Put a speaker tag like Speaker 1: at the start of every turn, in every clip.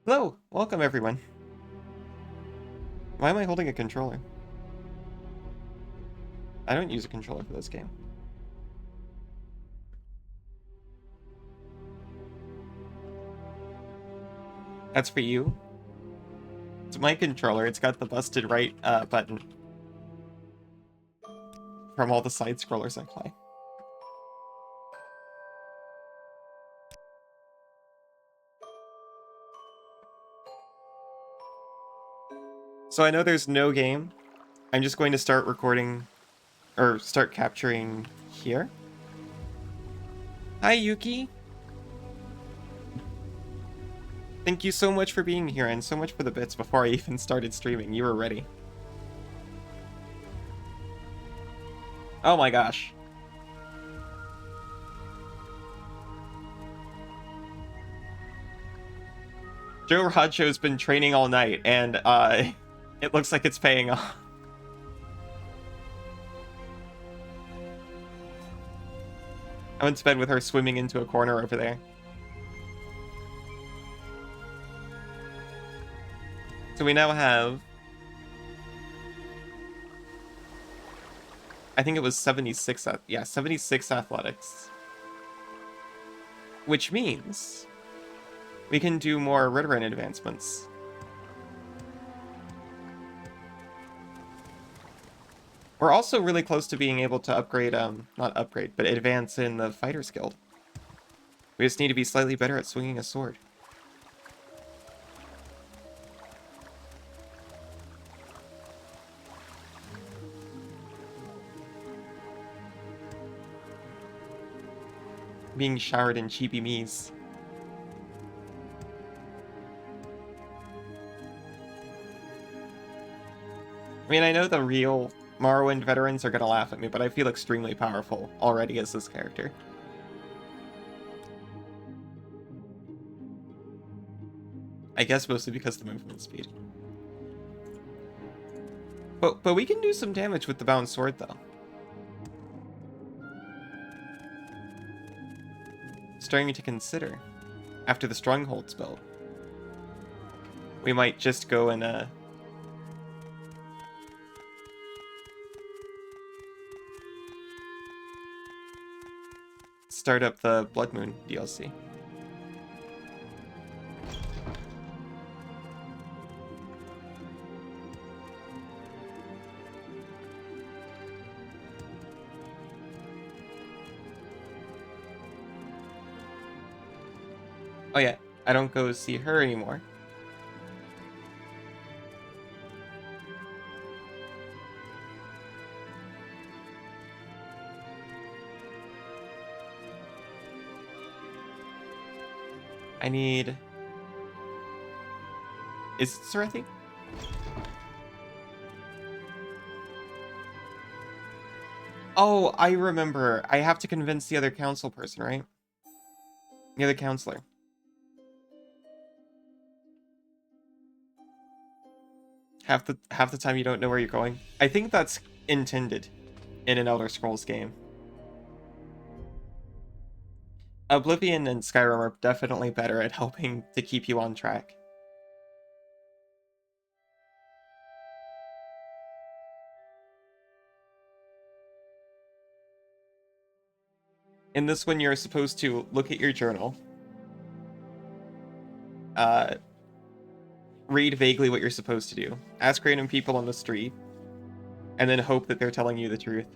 Speaker 1: Hello! Welcome, everyone. Why am I holding a controller? I don't use a controller for this game. That's for you? It's my controller. It's got the busted right button from all the side scrollers I play. So I know there's no game. I'm just going to start recording, or start capturing here. Hi, Yuki! Thank you so much for being here, and so much for the bits before I even started streaming. You were ready. Oh my gosh. Joe Racho's been training all night, and it looks like it's paying off. I went to bed with her swimming into a corner over there. So we now have... I think it was 76... Yeah, 76 athletics. Which means... we can do more Ritterin advancements. We're also really close to being able to upgrade, not upgrade, but advance in the Fighter's Guild. We just need to be slightly better at swinging a sword. Being showered in cheapy me's. I mean, I know the real Morrowind veterans are gonna laugh at me, but I feel extremely powerful already as this character. I guess mostly because of the movement speed. But we can do some damage with the bound sword, though. Starting to consider, after the Strongholds build, we might just go and, start up the Blood Moon DLC. Oh yeah, I don't go see her anymore. I need... Is it Serethi? Oh, I remember. I have to convince the other council person, right? The other counselor. Half the time you don't know where you're going. I think that's intended in an Elder Scrolls game. Oblivion and Skyrim are definitely better at helping to keep you on track. In this one, you're supposed to look at your journal, read vaguely what you're supposed to do, ask random people on the street, and then hope that they're telling you the truth.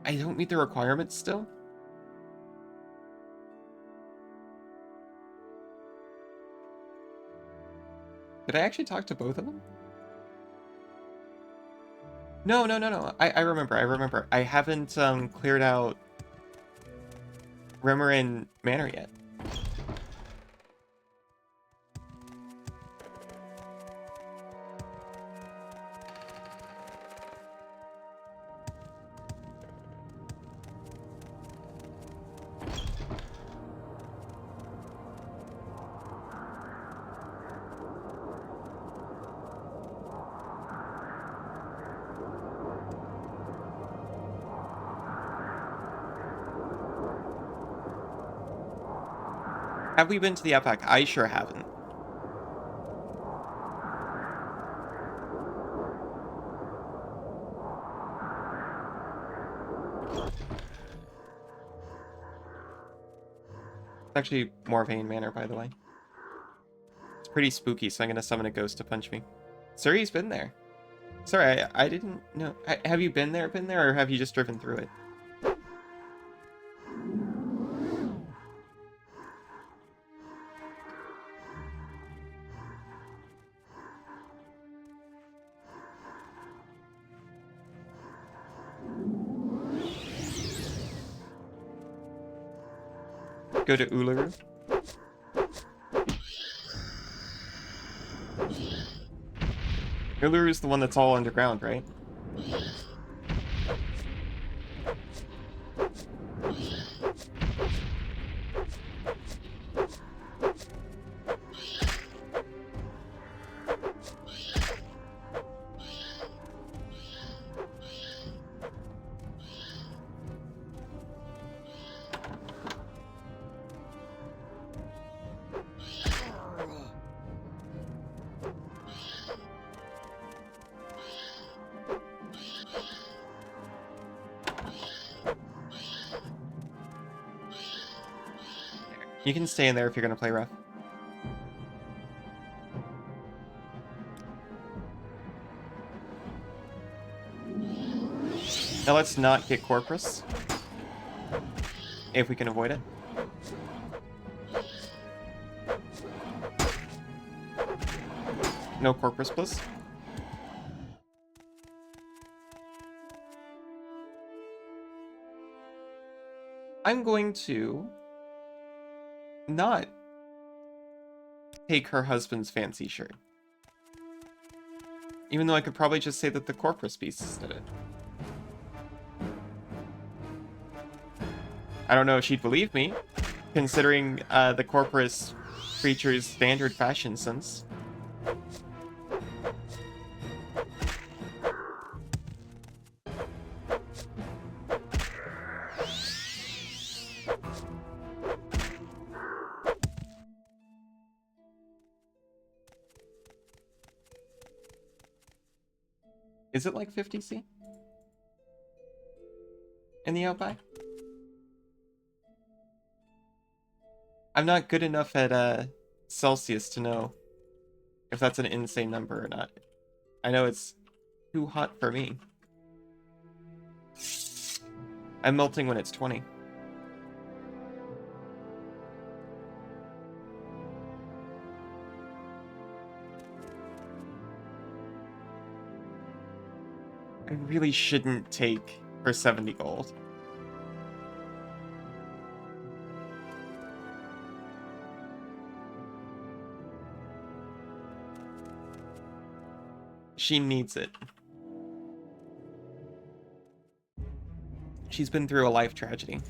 Speaker 1: I don't meet the requirements still? Did I actually talk to both of them? No. I remember. I haven't cleared out Remoran Manor yet. Have we been to the Outback? I sure haven't. It's actually Morrowind Manor, by the way. It's pretty spooky, so I'm gonna summon a ghost to punch me. Suri's been there. Sorry, I didn't know. Have you been there, or have you just driven through it? Go to Uluru. Uluru is the one that's all underground, right? You can stay in there if you're gonna play rough. Now let's not get Corpus. If we can avoid it. No Corpus, please. I'm going to not take her husband's fancy shirt. Even though I could probably just say that the Corpus pieces did it. I don't know if she'd believe me, considering the Corpus creature's standard fashion sense. Is it like 50C? In the Outback? I'm not good enough at Celsius to know if that's an insane number or not. I know it's too hot for me. I'm melting when it's 20. I really shouldn't take her 70 gold. She needs it. She's been through a life tragedy.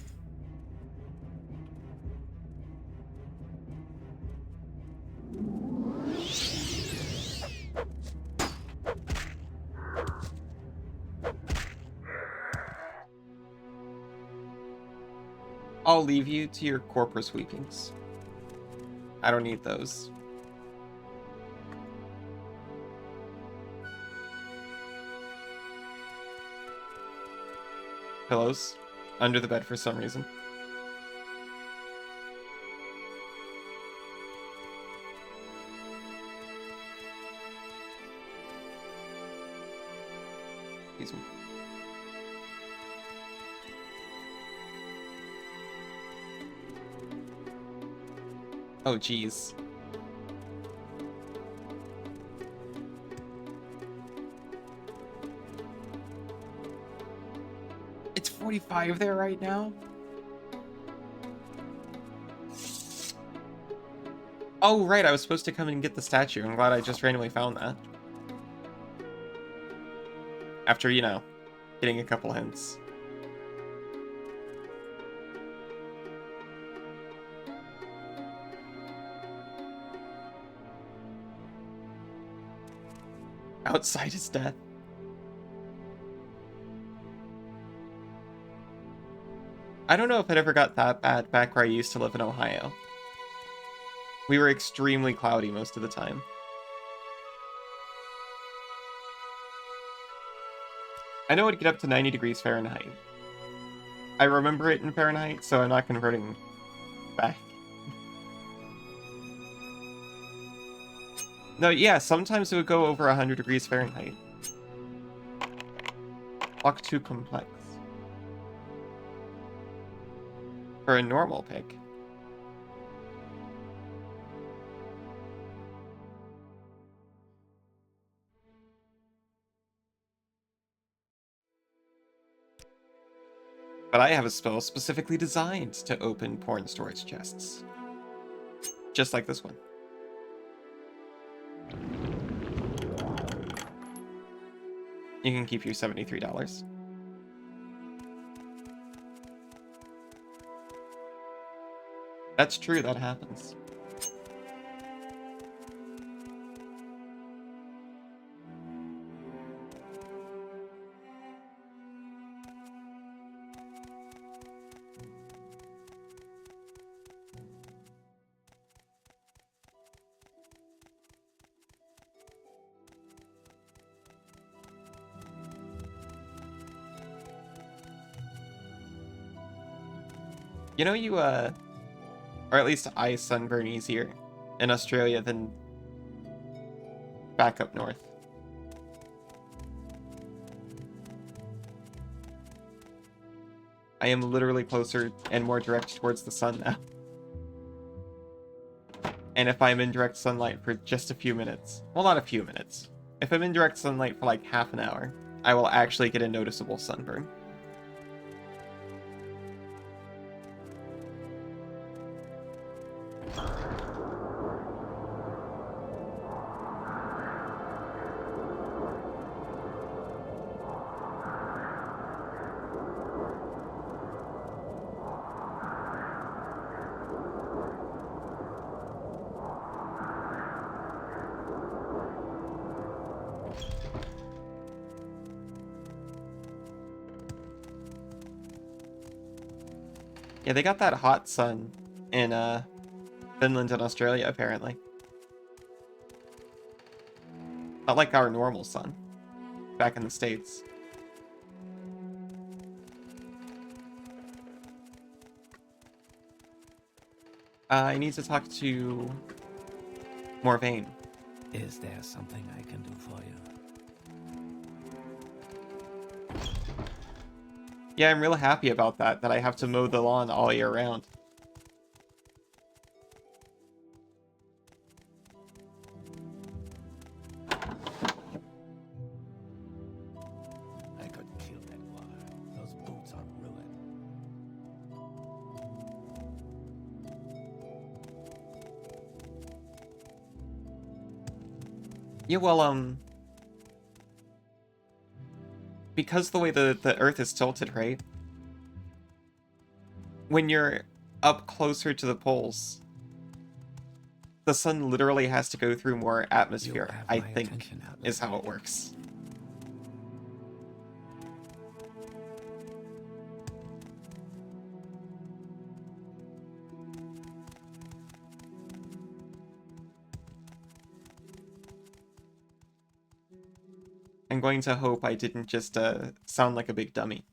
Speaker 1: I'll leave you to your corpus weepings. I don't need those. Pillows under the bed for some reason. Excuse me. Oh, geez. It's 45 there right now? Oh, right, I was supposed to come and get the statue. I'm glad I just randomly found that. After, you know, getting a couple hints. Outside is death. I don't know if it ever got that bad back where I used to live in Ohio. We were extremely cloudy most of the time. I know it'd get up to 90 degrees Fahrenheit. I remember it in Fahrenheit, so I'm not converting back. No, yeah, sometimes it would go over 100 degrees Fahrenheit. Clock too complex. For a normal pick. But I have a spell specifically designed to open porn storage chests. Just like this one. You can keep your $73. That's true, that happens. You know, you, or at least I sunburn easier in Australia than back up north. I am literally closer and more direct towards the sun now. And if I'm in direct sunlight for just a few minutes, well, not a few minutes. If I'm in direct sunlight for like half an hour, I will actually get a noticeable sunburn. Yeah, they got that hot sun in Finland and Australia, apparently. Not like our normal sun back in the States. I need to talk to Morrowind.
Speaker 2: Is there something I can do for you?
Speaker 1: Yeah, I'm real happy about that I have to mow the lawn all year round.
Speaker 2: I could kill that water. Those boots are ruined.
Speaker 1: Yeah, well, because the way the Earth is tilted, right? When you're up closer to the poles, the sun literally has to go through more atmosphere, I think, is how it works. I'm going to hope I didn't just sound like a big dummy.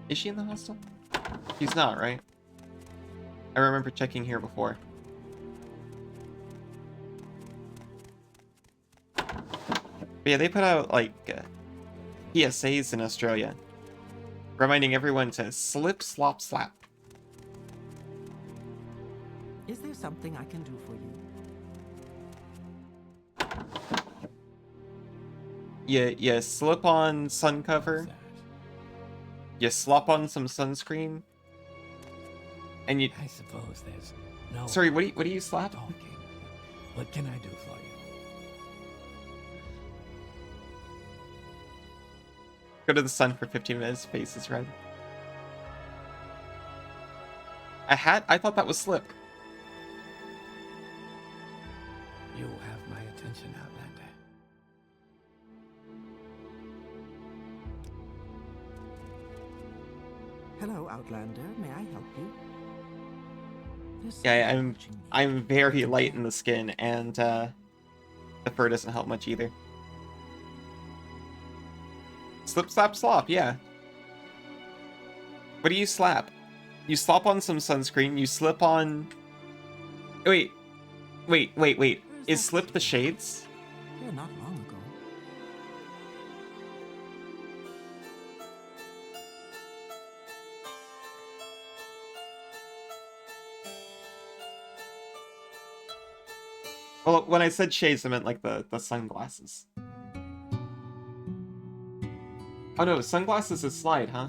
Speaker 1: Is she in the hostel? She's not, right? I remember checking here before. But yeah, they put out, like, PSAs in Australia, reminding everyone to slip, slop, slap.
Speaker 3: Is there something I can do for you?
Speaker 1: You slip on sun cover, you slop on some sunscreen, and you...
Speaker 2: I suppose there's no...
Speaker 1: Sorry, what do you slap?
Speaker 2: Talking. What can I do for you?
Speaker 1: Go to the sun for 15 minutes, face is red. A hat? I thought that was slip.
Speaker 2: You have
Speaker 3: Outlander. May I help you? There's
Speaker 1: Yeah,
Speaker 3: someone watching me.
Speaker 1: I'm very light in the skin, and the fur doesn't help much either. Slip, slap, slop, yeah. What do you slap? You slop on some sunscreen, you slip on... Wait.
Speaker 3: Where's
Speaker 1: Is
Speaker 3: that
Speaker 1: slip the
Speaker 3: kid?
Speaker 1: shades?
Speaker 3: Here not long ago.
Speaker 1: Well, when I said shades, I meant like the sunglasses. Oh no, sunglasses is slide, huh?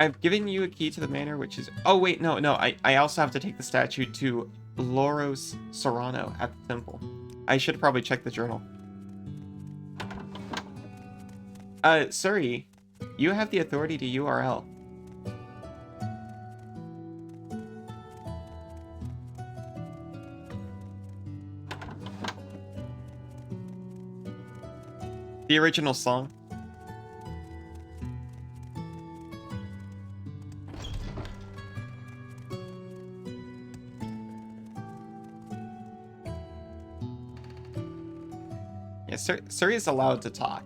Speaker 1: I've given you a key to the manor, which is... Oh, wait, no. I also have to take the statue to Loros Serrano at the temple. I should probably check the journal. Suri, you have the authority to URL. The original song. Yeah, Suri is allowed to talk.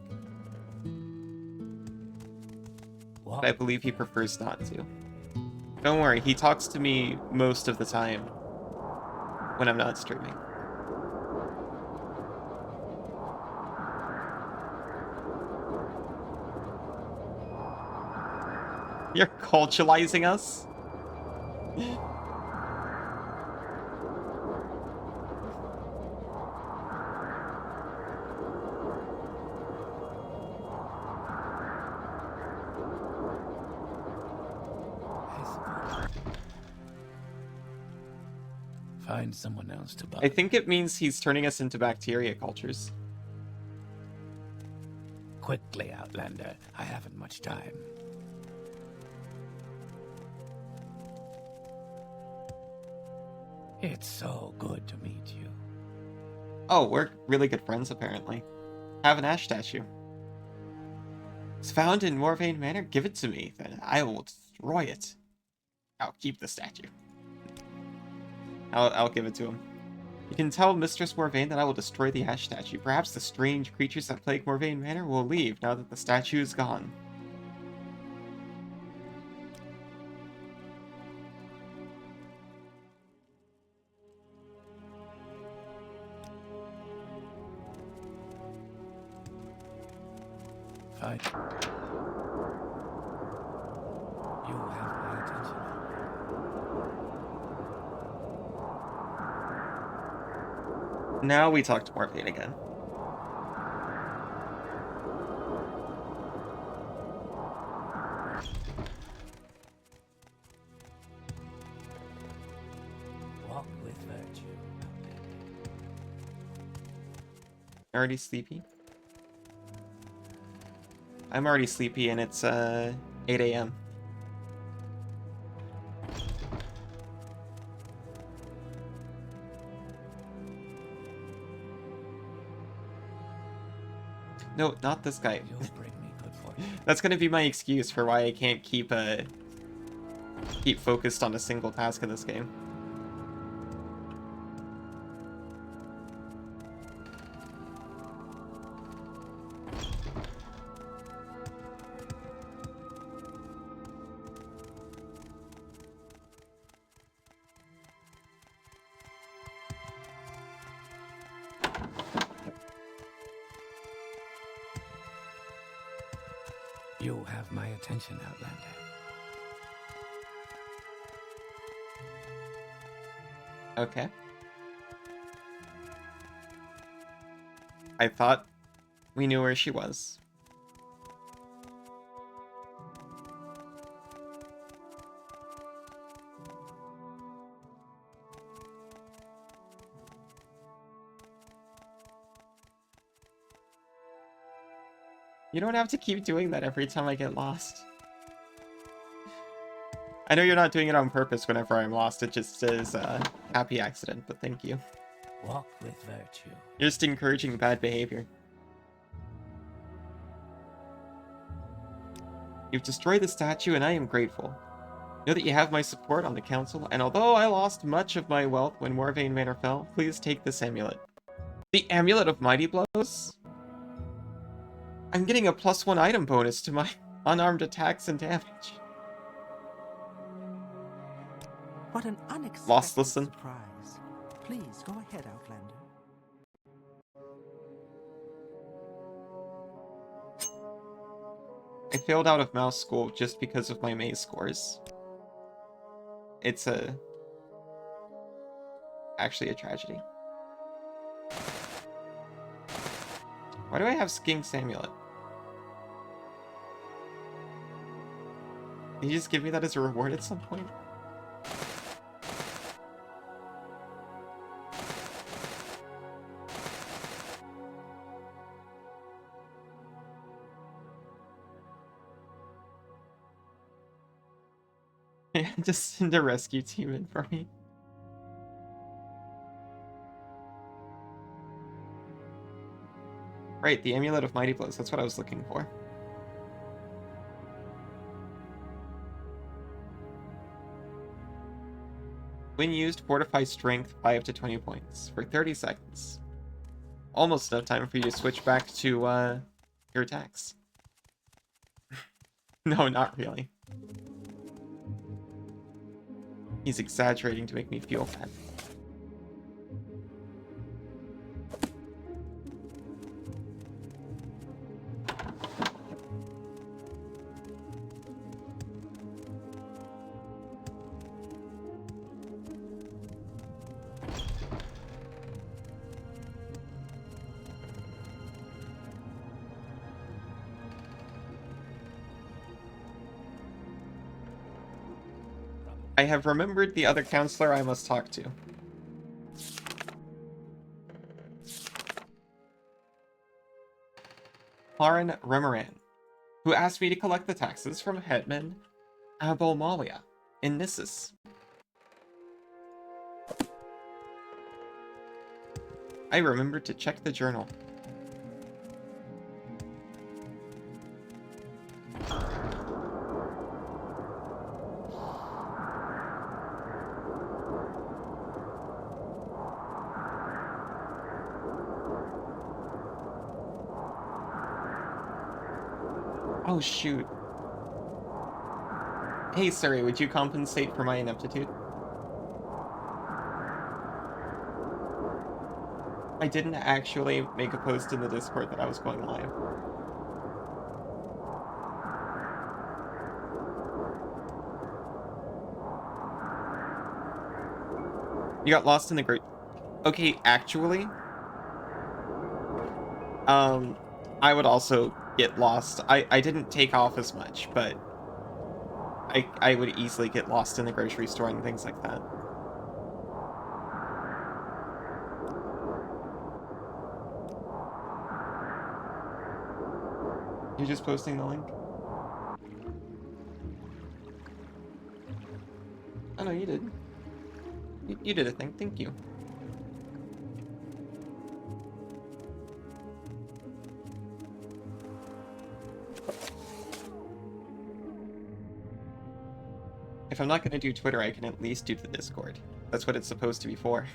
Speaker 2: What?
Speaker 1: But I believe he prefers not to. Don't worry, he talks to me most of the time when I'm not streaming. You're culturalizing us?
Speaker 2: I suppose. Find someone else to buy.
Speaker 1: I think it means he's turning us into bacteria cultures.
Speaker 2: Quickly, Outlander. I haven't much time. It's so good to meet you.
Speaker 1: Oh, we're really good friends, apparently. Have an ash statue. It's found in Morrowind Manor? Give it to me, then I will destroy it. I'll keep the statue. I'll give it to him. You can tell Mistress Morvain that I will destroy the ash statue. Perhaps the strange creatures that plague Morvain Manor will leave now that the statue is gone.
Speaker 2: Fine. You have my attention.
Speaker 1: Now we talk to Morvain again.
Speaker 2: Walk with virtue.
Speaker 1: Already sleepy? I'm already sleepy and it's 8 a.m. No, not this guy.
Speaker 2: You'll bring me good fortune.
Speaker 1: That's gonna be my excuse for why I can't keep focused on a single task in this game.
Speaker 2: You have my attention, Outlander.
Speaker 1: Okay. I thought we knew where she was. You don't have to keep doing that every time I get lost. I know you're not doing it on purpose whenever I'm lost. It just is a happy accident, but thank you.
Speaker 2: Walk with virtue.
Speaker 1: You're just encouraging bad behavior. You've destroyed the statue, and I am grateful. Know that you have my support on the council, and although I lost much of my wealth when Morrowind Manor fell, please take this amulet. The Amulet of Mighty Blows? I'm getting a +1 item bonus to my unarmed attacks and damage.
Speaker 3: What an unexpected
Speaker 1: Lost listen.
Speaker 3: surprise. Please go ahead, Outlander.
Speaker 1: I failed out of mouse school just because of my maze scores. It's actually a tragedy. Why do I have Skink's amulet? Did you just give me that as a reward at some point? Just send a rescue team in for me. Right, the Amulet of Mighty Blows. That's what I was looking for. When used, fortify strength by up to 20 points for 30 seconds. Almost enough time for you to switch back to your attacks. No, not really. He's exaggerating to make me feel bad. I have remembered the other counselor I must talk to. Lauren Remoran, who asked me to collect the taxes from Hetman Abomalia in Nissus. I remembered to check the journal. Oh, shoot. Hey, Suri, would you compensate for my ineptitude? I didn't actually make a post in the Discord that I was going live. You got lost in the great... Okay, actually... I would also get lost. I didn't take off as much, but I would easily get lost in the grocery store and things like that. You're just posting the link? Oh no, you did. You did a thing, thank you. If I'm not going to do Twitter, I can at least do the Discord. That's what it's supposed to be for.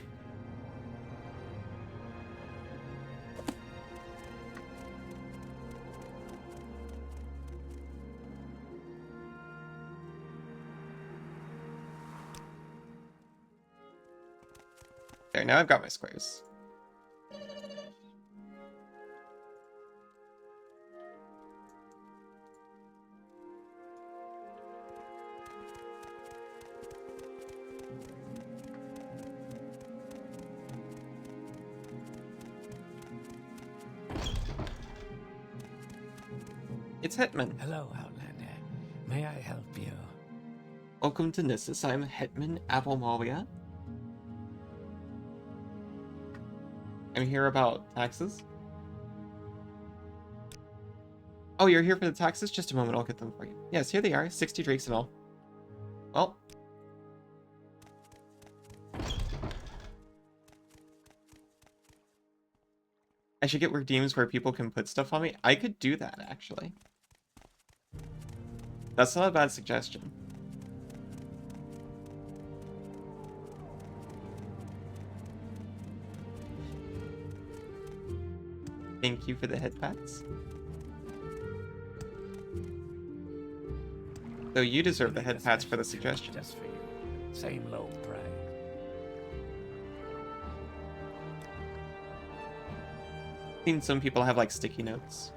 Speaker 1: There, now I've got my squares. It's Hetman.
Speaker 2: Hello, Outlander. May I help you?
Speaker 1: Welcome to Nissus. I'm Hetman Abomalia. I'm here about taxes. Oh, you're here for the taxes? Just a moment, I'll get them for you. Yes, here they are. 60 drakes and all. Well. I should get redeems where people can put stuff on me. I could do that, actually. That's not a bad suggestion. Thank you for the head pats. Though you deserve the head pats for the suggestion.
Speaker 2: Just for you. Same low price.
Speaker 1: Seen some people have like sticky notes.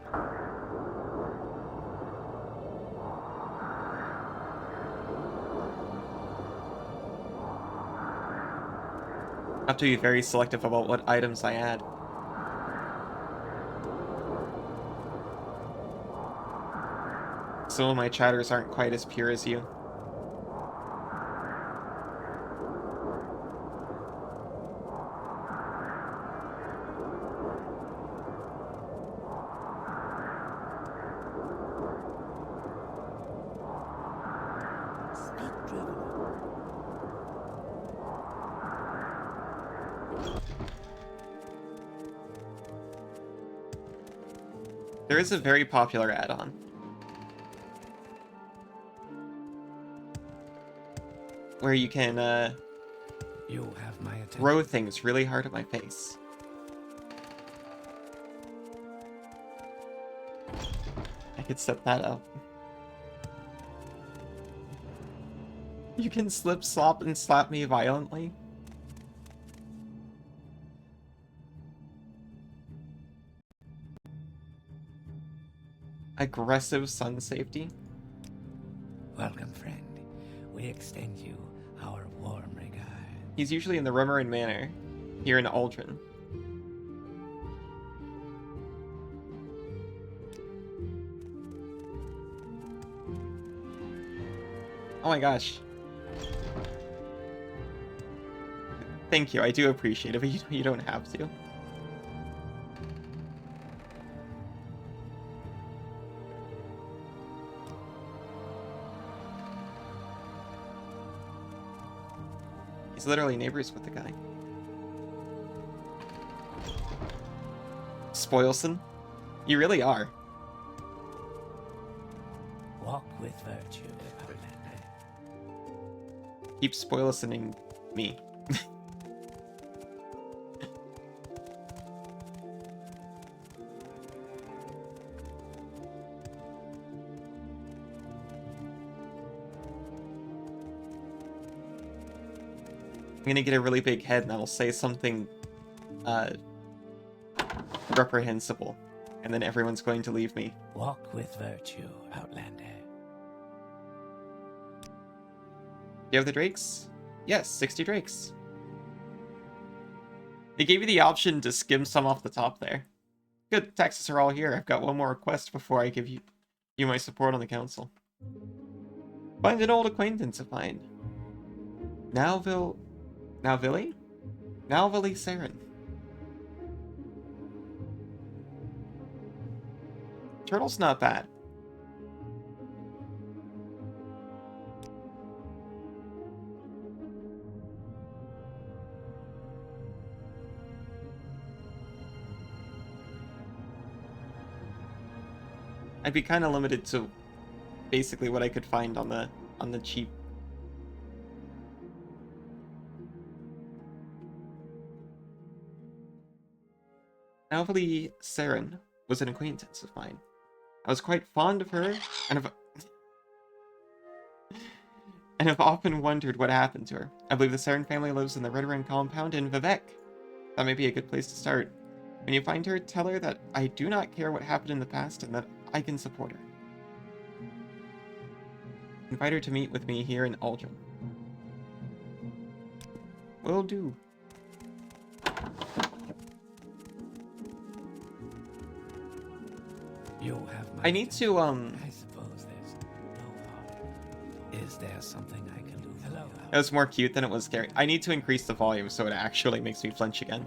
Speaker 1: I have to be very selective about what items I add. Some of my chatters aren't quite as pure as you. There is a very popular add-on. Where you can,
Speaker 2: You have my attention.
Speaker 1: throw things really hard at my face. I could set that up. You can slip, slop, and slap me violently. Aggressive sun safety.
Speaker 2: Welcome, friend. We extend you our warm regard.
Speaker 1: He's usually in the Rummerin Manor, here in Aldrin. Oh my gosh. Thank you, I do appreciate it, but you don't have to. He's literally neighbors with the guy. Spoilson? You really are.
Speaker 2: Walk with virtue, Outlander.
Speaker 1: Keep spoilosoning me. I'm gonna get a really big head and I'll say something reprehensible, and then everyone's going to leave me.
Speaker 2: Walk with virtue, Outlander.
Speaker 1: You have the drakes? Yes, 60 drakes. It gave you the option to skim some off the top there. Good, taxes are all here. I've got one more request before I give you my support on the council. Find an old acquaintance of mine. Nowville Saren. Turtle's not bad. I'd be kind of limited to basically what I could find on the cheap. Nowville Saren was an acquaintance of mine. I was quite fond of her, and have often wondered what happened to her. I believe the Saren family lives in the Red Ring compound in Vivek. That may be a good place to start. When you find her, tell her that I do not care what happened in the past and that I can support her. Invite her to meet with me here in Aldrin. Will do.
Speaker 2: You have my
Speaker 1: I need to,
Speaker 2: I suppose there's no harm. Is there something I can do? Hello.
Speaker 1: That was more cute than it was scary. I need to increase the volume so it actually makes me flinch again.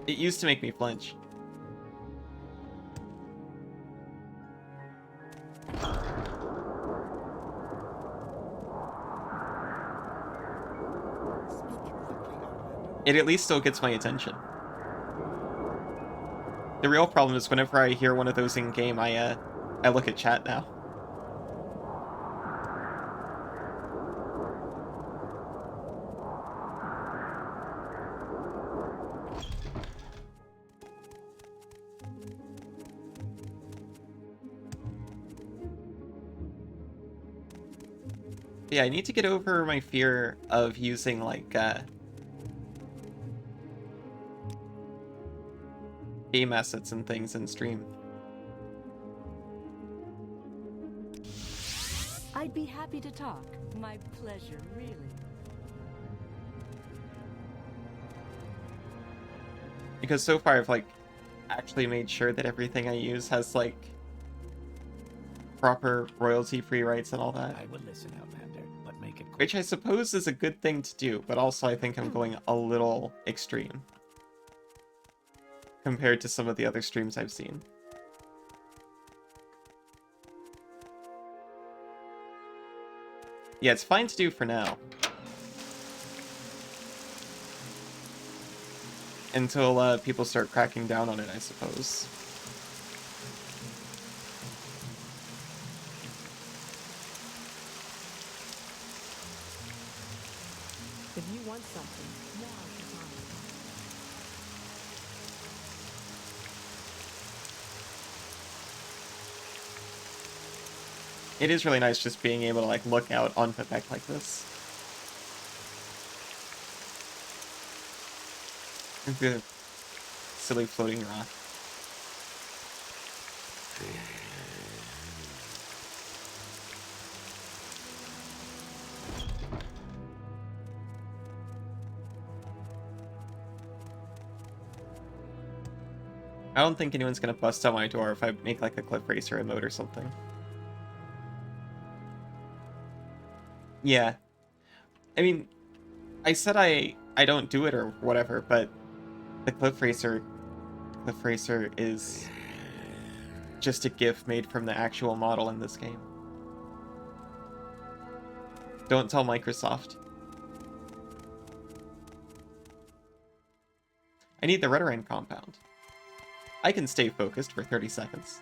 Speaker 1: It used to make me flinch. it at least still gets my attention. The real problem is whenever I hear one of those in game, I look at chat now. Yeah, I need to get over my fear of using, like, game assets and things in stream.
Speaker 3: I'd be happy to talk. My pleasure, really.
Speaker 1: Because so far I've, like, actually made sure that everything I use has, like, proper royalty-free rights and all that.
Speaker 2: I will listen, Outlander, but make it quick.
Speaker 1: Which I suppose is a good thing to do, but also I think I'm going a little extreme compared to some of the other streams I've seen. Yeah, it's fine to do for now. Until people start cracking down on it, I suppose.
Speaker 3: If you want something, now's the time.
Speaker 1: It is really nice just being able to, like, look out on Quebec like this. The silly floating rock. I don't think anyone's gonna bust out my door if I make, like, a cliff racer emote or something. Yeah. I mean, I said I don't do it or whatever, but the cliff racer is just a GIF made from the actual model in this game. Don't tell Microsoft. I need the Redoran compound. I can stay focused for 30 seconds.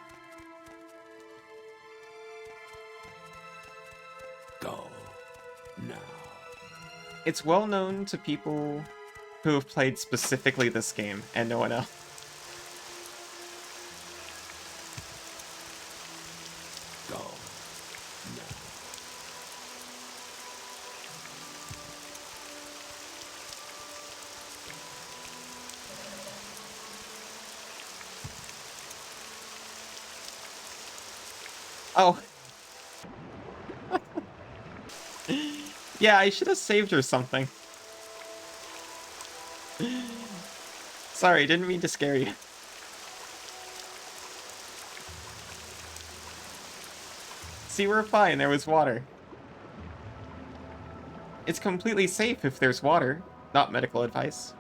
Speaker 2: Go now.
Speaker 1: It's well known to people who have played specifically this game and no one else.
Speaker 2: Go now.
Speaker 1: Oh. Yeah, I should have saved her something. Sorry, didn't mean to scare you. See, we're fine. There was water. It's completely safe if there's water. Not medical advice.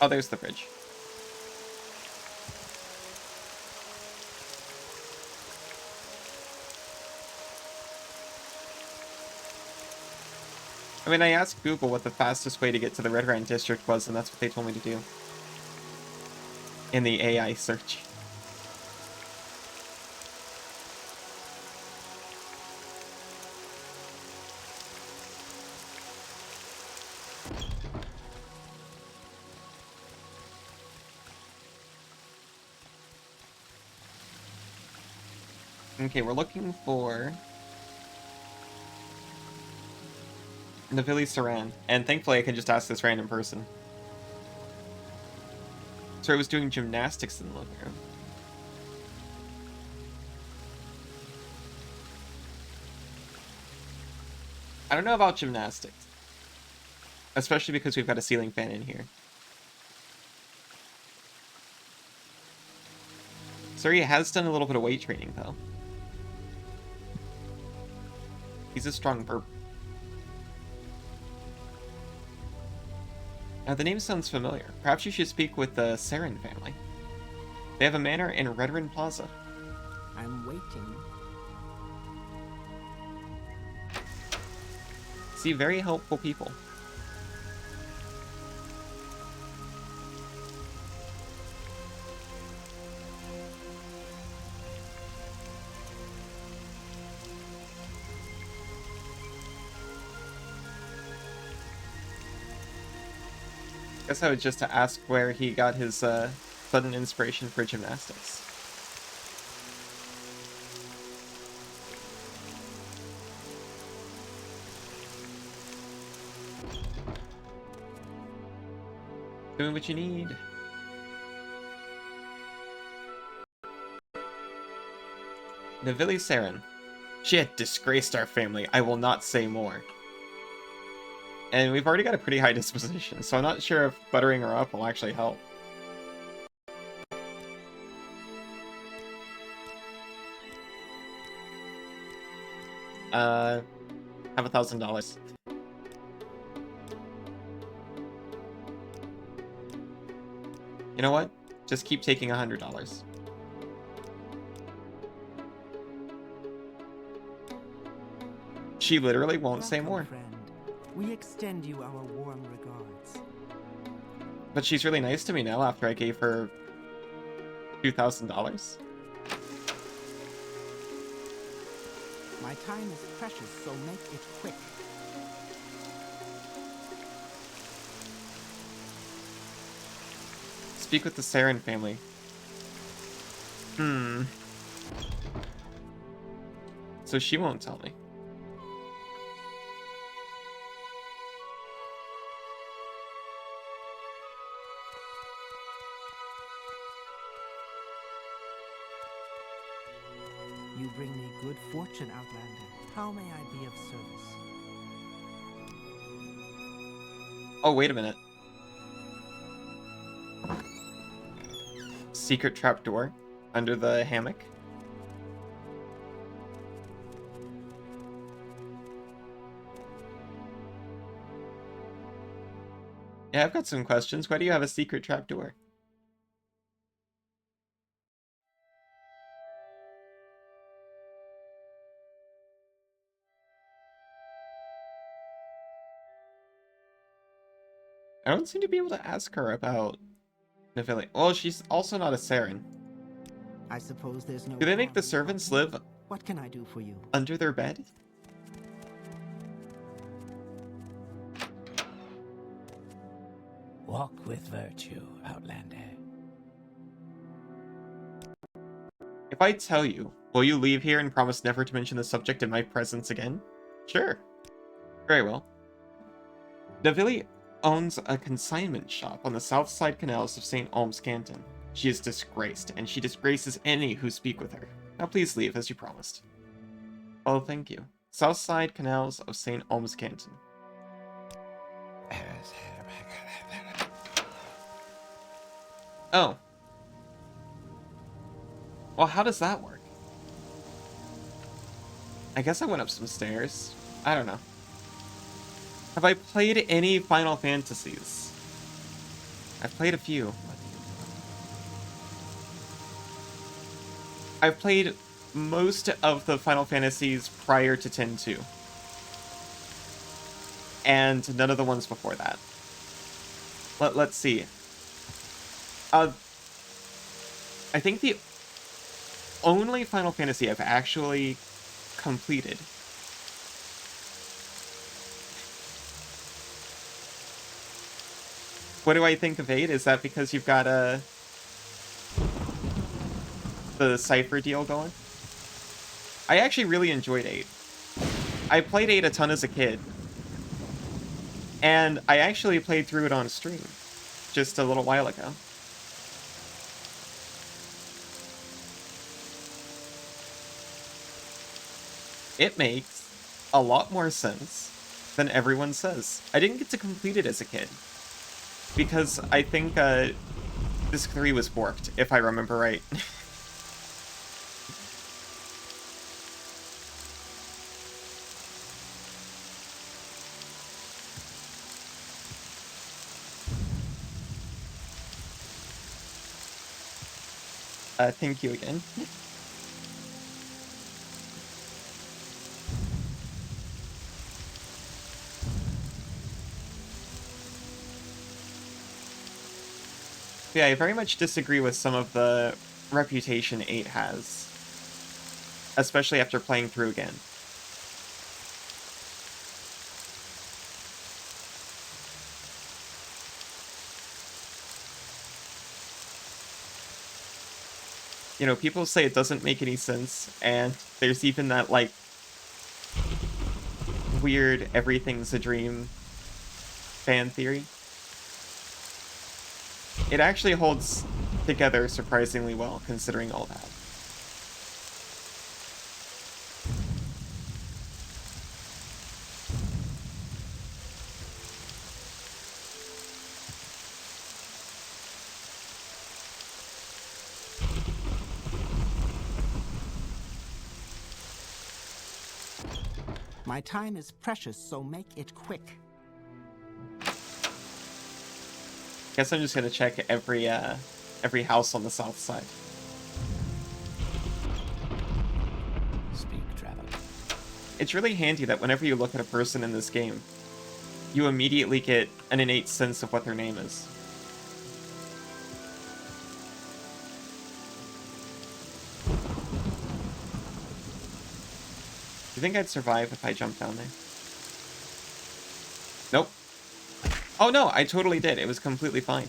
Speaker 1: Oh, there's the bridge. I mean, I asked Google what the fastest way to get to the Red Rhine district was, and that's what they told me to do. In the AI search. Okay, we're looking for Navili Saran, and thankfully I can just ask this random person. So I was doing gymnastics in the living room. I don't know about gymnastics. Especially because we've got a ceiling fan in here. Suri has done a little bit of weight training, though. He's a strong burp. Now, the name sounds familiar. Perhaps you should speak with the Saren family. They have a manor in Redrin Plaza.
Speaker 3: I'm waiting.
Speaker 1: See, very helpful people. Guess I was just to ask where he got his sudden inspiration for gymnastics. Doing what you need. Navili Saren. She had disgraced our family. I will not say more. And we've already got a pretty high disposition, so I'm not sure if buttering her up will actually help. Have $1,000. You know what? Just keep taking $100. She literally won't say more.
Speaker 3: Friend. We extend you our warm regards.
Speaker 1: But she's really nice to me now after I gave her $2,000.
Speaker 3: My time is precious, so make it quick.
Speaker 1: Speak with the Saren family. So she won't tell me.
Speaker 3: You bring me good fortune, Outlander. How may I be of service?
Speaker 1: Oh, wait a minute. Secret trapdoor under the hammock. Yeah, I've got some questions. Why do you have a secret trapdoor? I don't seem to be able to ask her about Navili. Well, she's also not a Saren.
Speaker 3: I suppose there's no.
Speaker 1: Do they make the servants live
Speaker 3: What can I do for you?
Speaker 1: under their bed?
Speaker 2: Walk with virtue, Outlander.
Speaker 1: If I tell you, will you leave here and promise never to mention the subject in my presence again? Sure. Very well. Navili owns a consignment shop on the south side canals of St. Olm's Canton. She is disgraced, and she disgraces any who speak with her. Now please leave, as you promised. Oh, thank you. South side canals of St. Olm's Canton. Oh. Well, how does that work? I guess I went up some stairs. I don't know. Have I played any Final Fantasies? I've played a few. I've played most of the Final Fantasies prior to 10-2. And none of the ones before that. Let's see. I think the only Final Fantasy I've actually completed What do I think of 8? Is that because you've got the Cypher deal going? I actually really enjoyed 8. I played 8 a ton as a kid. And I actually played through it on stream just a little while ago. It makes a lot more sense than everyone says. I didn't get to complete it as a kid because I think Disc 3 was borked, if I remember right. Thank you again. Yeah, I very much disagree with some of the reputation 8 has. Especially after playing through again. You know, people say it doesn't make any sense, and there's even that, like, weird everything's a dream fan theory. It actually holds together surprisingly well, considering all that.
Speaker 3: My time is precious, so make it quick.
Speaker 1: Guess I'm just gonna check every house on the south side.
Speaker 2: Speak, traveler.
Speaker 1: It's really handy that whenever you look at a person in this game, you immediately get an innate sense of what their name is. Do you think I'd survive if I jumped down there? Nope. Oh no, I totally did. It was completely fine.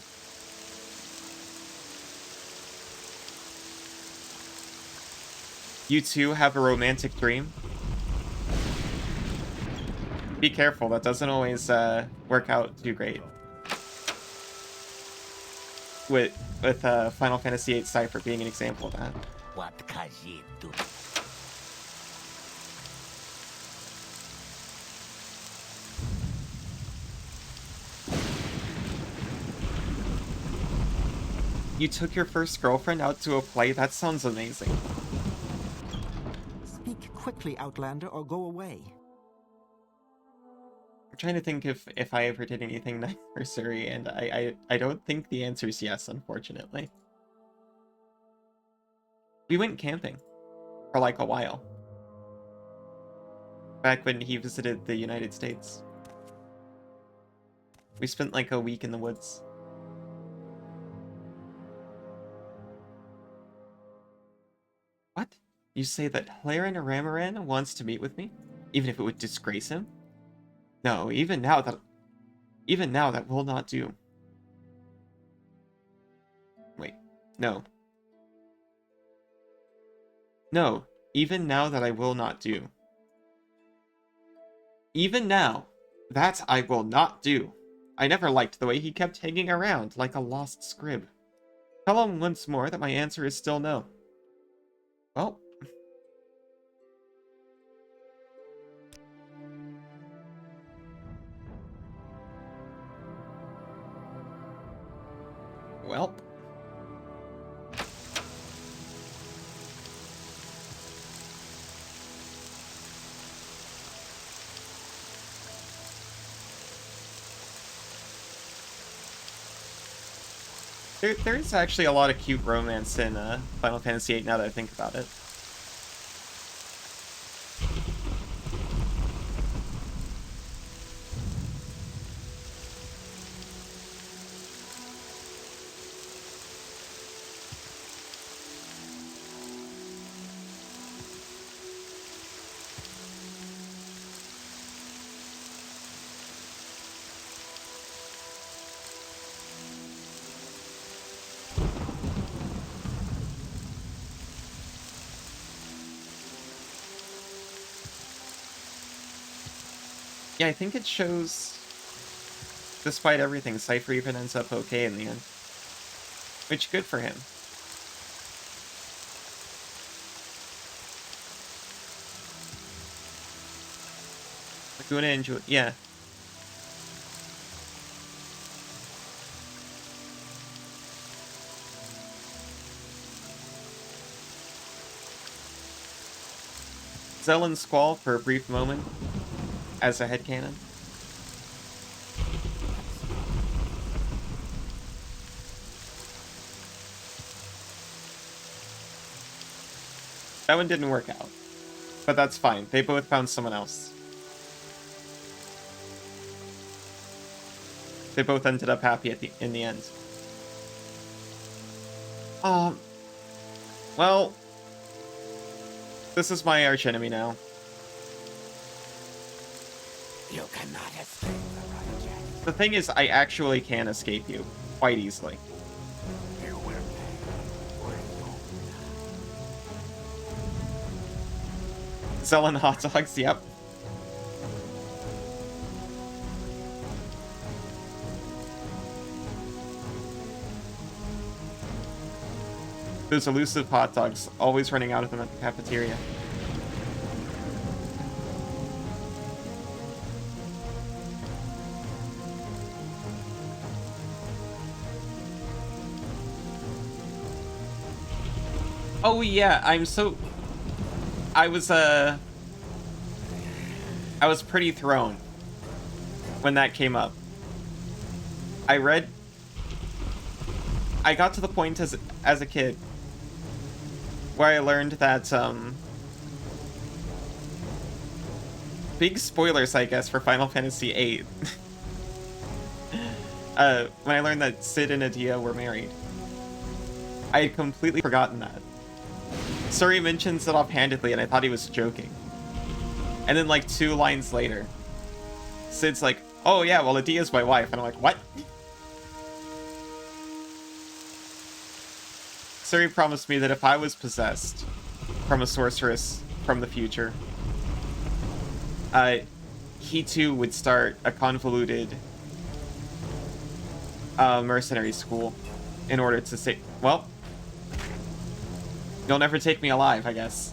Speaker 1: You too have a romantic dream? Be careful, that doesn't always work out too great. With Final Fantasy VIII Cypher being an example of that.
Speaker 2: What can you do?
Speaker 1: You took your first girlfriend out to a play? That sounds amazing.
Speaker 3: Speak quickly, Outlander, or go away.
Speaker 1: I'm trying to think if I ever did anything nice for Suri, and I don't think the answer is yes, unfortunately. We went camping for like a while. Back when he visited the United States. We spent like a week in the woods. What? You say that Hlaren Ramaran wants to meet with me? Even if it would disgrace him? No, even now that will not do. Wait, no. No, even now that I will not do. Even now, that I will not do. I never liked the way he kept hanging around like a lost scrib. Tell him once more that my answer is still no. Well. Well. There is actually a lot of cute romance in Final Fantasy VIII now that I think about it. Yeah, I think it shows, despite everything, Cypher even ends up okay in the end. Which, good for him. Laguna and Julia, yeah. Zell and Squall for a brief moment as a headcanon. That one didn't work out. But that's fine. They both found someone else. They both ended up happy in the end. Well, this is my archenemy now.
Speaker 2: You cannot escape the project.
Speaker 1: The thing is, I actually can escape you quite easily.
Speaker 2: You will pay for your
Speaker 1: Selling hot dogs, yep. Those elusive hot dogs, always running out of them at the cafeteria. Oh yeah, I was pretty thrown when that came up. I got to the point as a kid where I learned that big spoilers, I guess, for Final Fantasy VIII. When I learned that Cid and Adia were married. I had completely forgotten that. Suri mentions it offhandedly, and I thought he was joking. And then, like, 2 lines later, Cid's like, oh yeah, well, Adia's my wife. And I'm like, what? Suri promised me that if I was possessed from a sorceress from the future, he too would start a convoluted mercenary school in order to say, well, you'll never take me alive, I guess.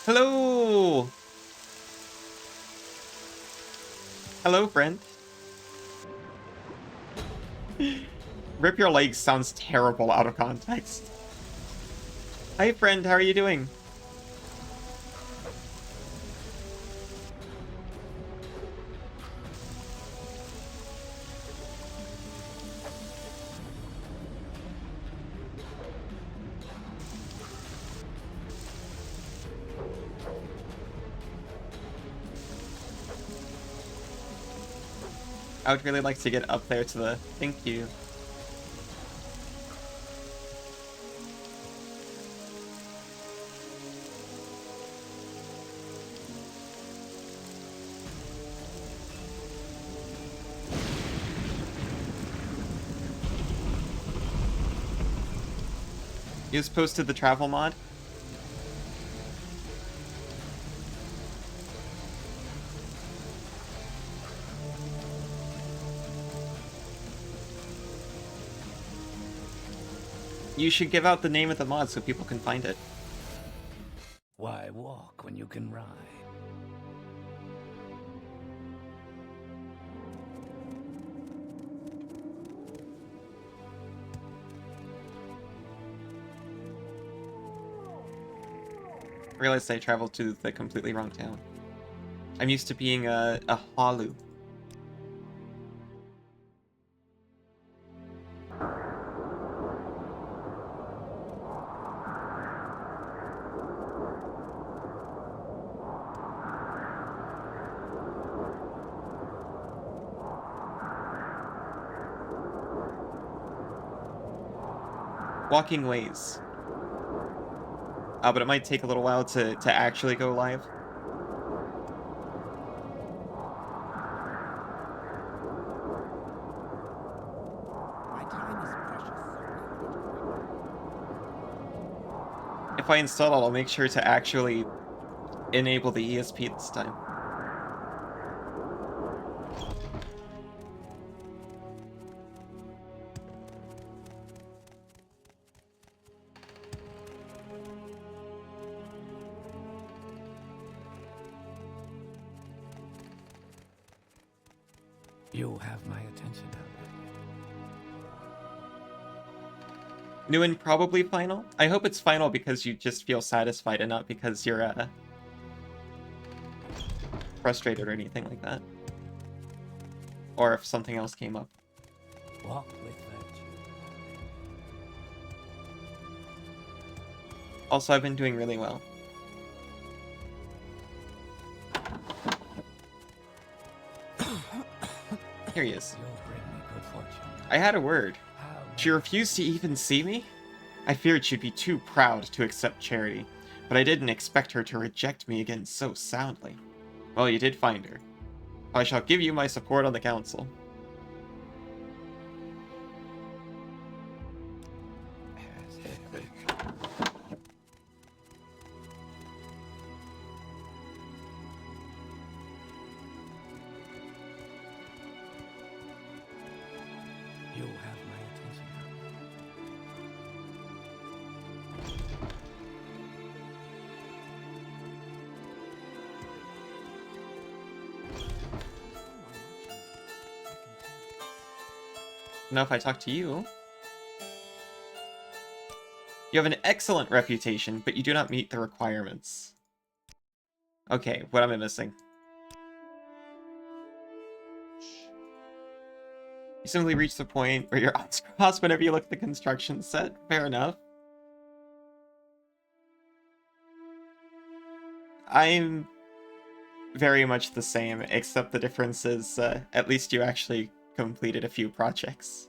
Speaker 1: Hello! Hello, friend. Rip your legs sounds terrible out of context. Hi, friend. How are you doing? I would really like to get up there to the... Thank you. You just posted the travel mod? You should give out the name of the mod so people can find it.
Speaker 2: Why walk when you can ride?
Speaker 1: I realized I traveled to the completely wrong town. I'm used to being a Halu. Walking ways. But it might take a little while to actually go live.
Speaker 3: My time is precious.
Speaker 1: If I install it, I'll make sure to actually enable the ESP this time.
Speaker 2: You have my attention, Outlander.
Speaker 1: New and probably final? I hope it's final because you just feel satisfied and not because you're frustrated or anything like that. Or if something else came up.
Speaker 2: Walk with virtue.
Speaker 1: Also, I've been doing really well. Here he is.
Speaker 2: You'll bring me good fortune.
Speaker 1: I had a word.
Speaker 2: How
Speaker 1: She refused to even see me? I feared she'd be too proud to accept charity, but I didn't expect her to reject me again so soundly. Well, you did find her. I shall give you my support on the council.
Speaker 2: you have my attention now.
Speaker 1: Now if I talk to you... You have an excellent reputation, but you do not meet the requirements. Okay, what am I missing? You simply reach the point where your eyes cross whenever you look at the construction set. Fair enough. I'm very much the same, except the difference is at least you actually completed a few projects.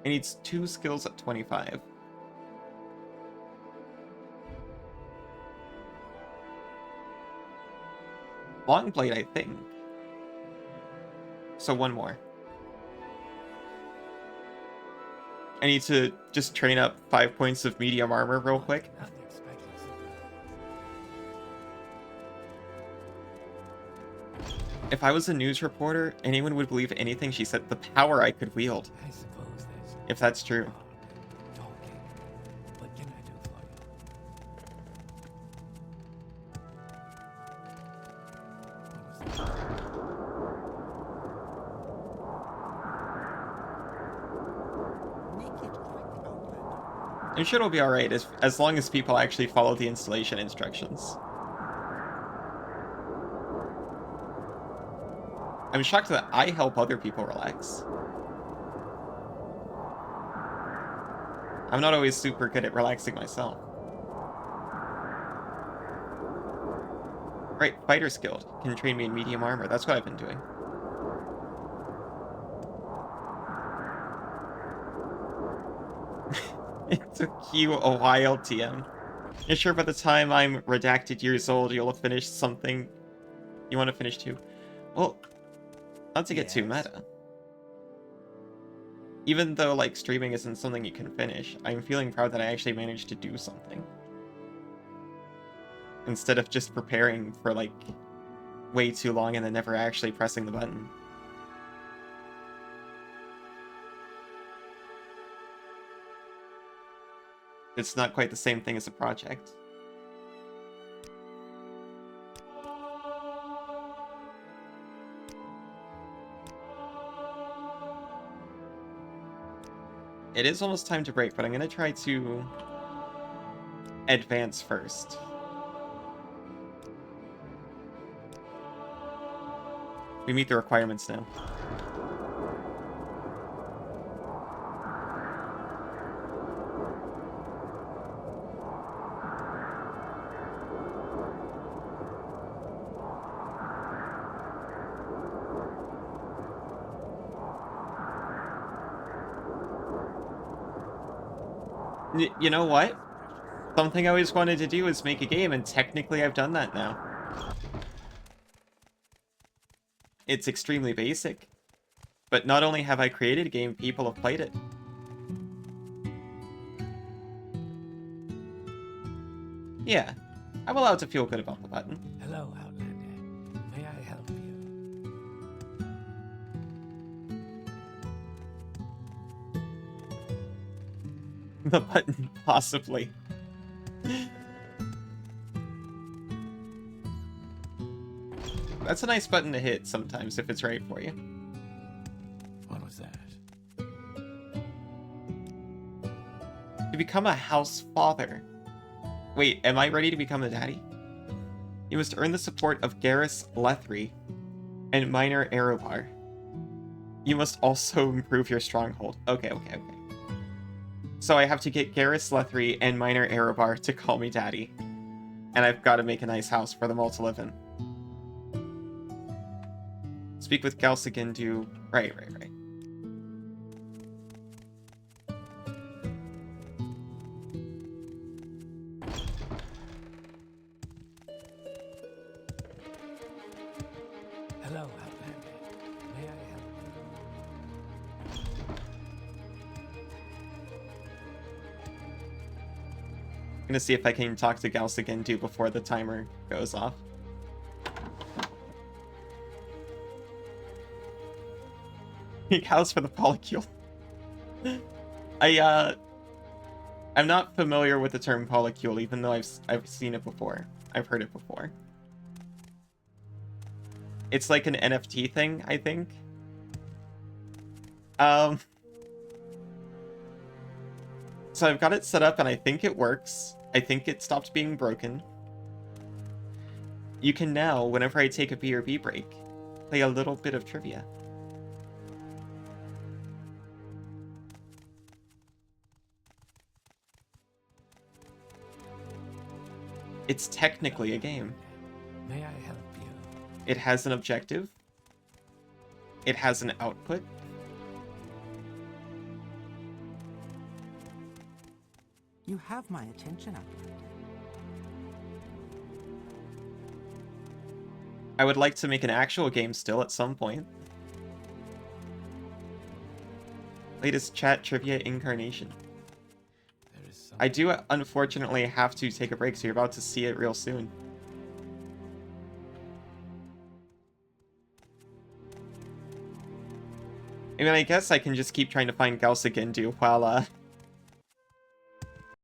Speaker 1: It needs 2 skills at 25. Long blade, I think. So 1 more. I need to just train up 5 points of medium armor real quick.
Speaker 2: Unexpected surprise.
Speaker 1: If I was a news reporter, anyone would believe anything she said. The power I could wield,
Speaker 2: I suppose there's
Speaker 1: if that's true.
Speaker 2: talking. What can I do for
Speaker 3: Naked like the Outlander.
Speaker 1: I'm sure it'll be alright as long as people actually follow the installation instructions. I'm shocked that I help other people relax. I'm not always super good at relaxing myself. Right, Fighter's Guild can train me in medium armor. That's what I've been doing. It took you a while, TM. You're sure by the time I'm redacted years old, you'll have finished something you want to finish too? Well, not to get too meta. Even though, like, streaming isn't something you can finish, I'm feeling proud that I actually managed to do something. Instead of just preparing for, like, way too long and then never actually pressing the button. It's not quite the same thing as a project. It is almost time to break, but I'm going to try to advance first. We meet the requirements now. You know what? Something I always wanted to do is make a game, and technically I've done that now. It's extremely basic. But not only have I created a game, people have played it. Yeah, I'm allowed to feel good about the button.
Speaker 2: Hello, Outlander. May I help you?
Speaker 1: The button, possibly. That's a nice button to hit sometimes if it's right for you. become a house father. Wait, am I ready to become a daddy? You must earn the support of Garrus Lethri and Minor Erobar. You must also improve your stronghold. Okay. So I have to get Garrus Lethri and Minor Erobar to call me daddy. And I've got to make a nice house for them all to live in. Speak with Galsagindu. Right.
Speaker 2: Hello, Outlander. May I help
Speaker 1: I'm gonna see if I can talk to Galsagindu before the timer goes off. House for the polycule. I'm not familiar with the term polycule, even though I've seen it before. I've heard it before. It's like an NFT thing, I think. So I've got it set up and I think it works. I think it stopped being broken. You can now, whenever I take a BRB break, play a little bit of trivia. It's technically a game.
Speaker 2: May I help you?
Speaker 1: It has an objective. It has an output.
Speaker 3: You have my attention, Outlander.
Speaker 1: I would like to make an actual game still at some point. Latest chat trivia incarnation.
Speaker 2: There is
Speaker 1: I do unfortunately have to take a break, so you're about to see it real soon. I mean, I guess I can just keep trying to find Galsagindu while